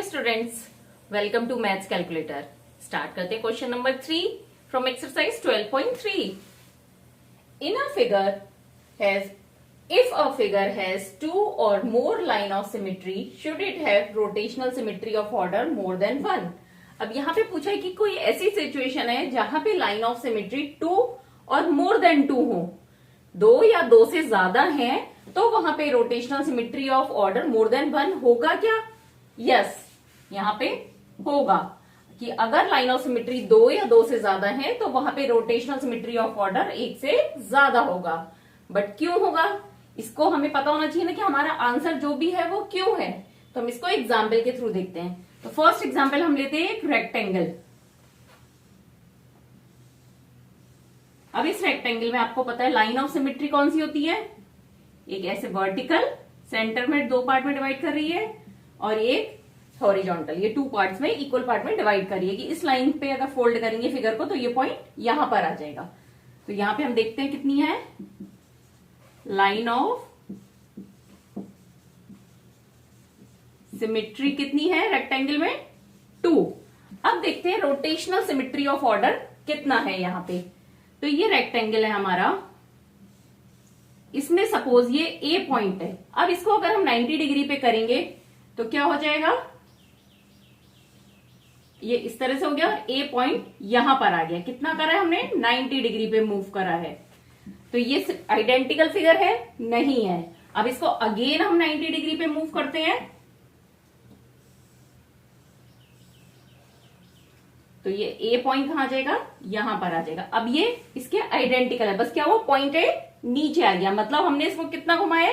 Students, welcome to maths calculator. Start करते हैं question number 3 from exercise 12.3। In a figure has if a figure has 2 और more line of symmetry should it have rotational symmetry of order more than 1। अब यहाँ पे पूछा है कि कोई ऐसी सिचुएशन है जहां पे लाइन ऑफ सिमेट्री 2 और मोर देन 2 हो, 2 या 2 से ज्यादा है, तो वहां पे rotational symmetry of order more than 1 होगा क्या? यस, यहाँ पे होगा कि अगर लाइन ऑफ सिमेट्री 2 या 2 से ज्यादा है तो वहां पे रोटेशनल सिमेट्री ऑफ ऑर्डर 1 से ज्यादा होगा। बट क्यों होगा, इसको हमें पता होना चाहिए ना कि हमारा आंसर जो भी है वो क्यों है। तो हम इसको एग्जाम्पल के थ्रू देखते हैं। तो फर्स्ट एग्जाम्पल हम लेते हैं एक रेक्टेंगल। अब इस रेक्टेंगल में आपको पता है लाइन ऑफ सिमेट्री कौन सी होती है, एक ऐसे वर्टिकल सेंटर में 2 पार्ट में डिवाइड कर रही है और एक हॉरिजॉन्टल, ये 2 पार्ट्स में इक्वल पार्ट में डिवाइड कर रही है कि इस लाइन पे अगर फोल्ड करेंगे फिगर को तो ये पॉइंट यहां पर आ जाएगा। तो यहां पे हम देखते हैं कितनी है लाइन ऑफ सिमेट्री, कितनी है रेक्टेंगल में 2। अब देखते हैं रोटेशनल सिमेट्री ऑफ ऑर्डर कितना है यहाँ पे। तो ये रेक्टेंगल है हमारा, इसमें सपोज ये ए पॉइंट है। अब इसको अगर हम 90 डिग्री पे करेंगे तो क्या हो जाएगा, ये इस तरह से हो गया, ए पॉइंट यहां पर आ गया। कितना करा है हमने, 90 डिग्री पे मूव करा है। तो ये आइडेंटिकल फिगर है नहीं है। अब इसको अगेन हम 90 डिग्री पे मूव करते हैं तो ये ए पॉइंट कहां आ जाएगा, यहां पर आ जाएगा। अब ये इसके आइडेंटिकल है, बस क्या वो पॉइंट है नीचे आ गया। मतलब हमने इसको कितना घुमाया,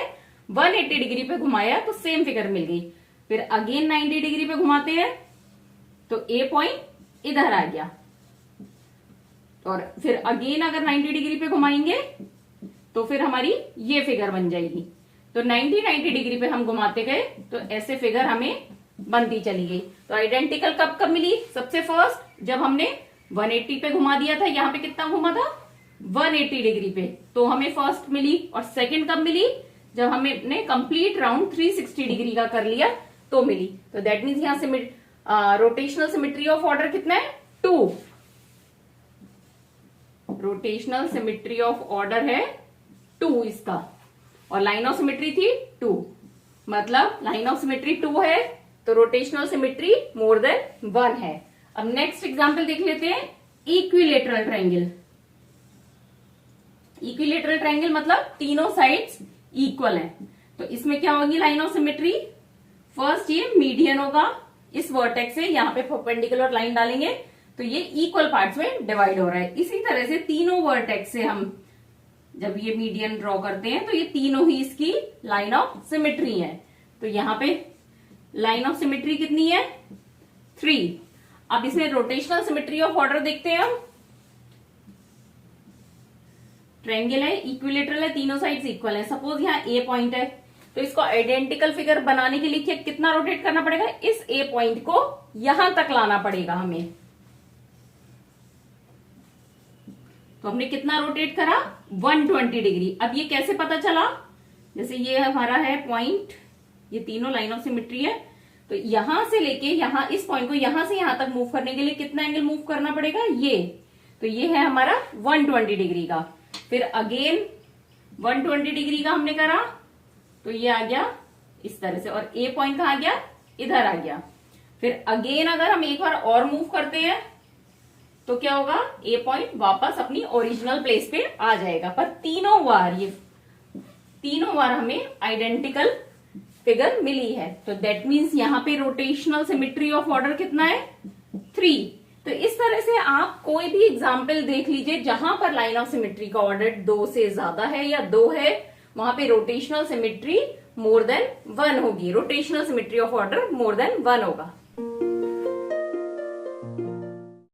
180 डिग्री पे घुमाया तो सेम फिगर मिल गई। फिर अगेन 90 डिग्री पे घुमाते हैं तो ए पॉइंट इधर आ गया और फिर अगेन अगर 90 डिग्री पे घुमाएंगे तो फिर हमारी ये फिगर बन जाएगी। तो 90 डिग्री पे हम घुमाते गए तो ऐसे फिगर हमें बनती चली गई। तो आइडेंटिकल कब कब मिली, सबसे फर्स्ट जब हमने 180 पे घुमा दिया था। यहाँ पे कितना घुमा था, 180 डिग्री पे, तो हमें फर्स्ट मिली। और सेकंड कब मिली, जब हमने कंप्लीट राउंड 360 डिग्री का कर लिया तो मिली। तो दैट मीन्स यहां से रोटेशनल सिमेट्री ऑफ ऑर्डर कितना है, 2। रोटेशनल सिमेट्री ऑफ ऑर्डर है 2 इसका, और लाइन ऑफ सिमेट्री थी 2। मतलब लाइन ऑफ सिमेट्री 2 है तो रोटेशनल सिमेट्री मोर देन 1 है। अब नेक्स्ट एग्जांपल देख लेते हैं, इक्विलेटरल ट्रायंगल। इक्विलेटरल ट्रायंगल मतलब तीनों साइड्स इक्वल है। तो इसमें क्या होगी लाइन ऑफ सिमेट्री, फर्स्ट ये मीडियन होगा, इस वर्टेक्स से यहाँ पे परपेंडिकुलर लाइन डालेंगे तो ये इक्वल पार्ट्स में डिवाइड हो रहा है। इसी तरह से तीनों वर्टेक्स से हम जब ये मीडियन ड्रॉ करते हैं तो ये तीनों ही इसकी लाइन ऑफ सिमेट्री है। तो यहाँ पे लाइन ऑफ सिमेट्री कितनी है, 3। अब इसमें रोटेशनल सिमेट्री ऑफ ऑर्डर देखते हैं हम। ट्रायंगल है, इक्विलेटरल है, तीनों साइड्स इक्वल है। सपोज यहाँ ए पॉइंट है तो इसको आइडेंटिकल फिगर बनाने के लिए कितना रोटेट करना पड़ेगा, इस ए पॉइंट को यहां तक लाना पड़ेगा हमें। तो हमने कितना रोटेट करा, 120 डिग्री। अब ये कैसे पता चला, जैसे ये हमारा है पॉइंट, ये तीनों लाइन ऑफ सिमेट्री है, तो यहां से लेके यहां इस पॉइंट को यहां से यहां तक मूव करने के लिए कितना एंगल मूव करना पड़ेगा, ये। तो ये है हमारा 120 डिग्री का। फिर अगेन 120 डिग्री का हमने करा तो ये आ गया इस तरह से, और ए पॉइंट कहां आ गया, इधर आ गया। फिर अगेन अगर हम एक बार और मूव करते हैं तो क्या होगा, ए पॉइंट वापस अपनी ओरिजिनल प्लेस पे आ जाएगा। पर तीनों बार हमें आइडेंटिकल फिगर मिली है। तो दैट मीन्स यहाँ पे रोटेशनल सिमेट्री ऑफ ऑर्डर कितना है, 3। तो इस तरह से आप कोई भी एग्जाम्पल देख लीजिए जहां पर लाइन ऑफ सिमेट्री का ऑर्डर 2 से ज्यादा है या 2 है, वहां पे रोटेशनल सिमेट्री मोर देन 1 होगी। Rotational symmetry of order more than 1 होगा।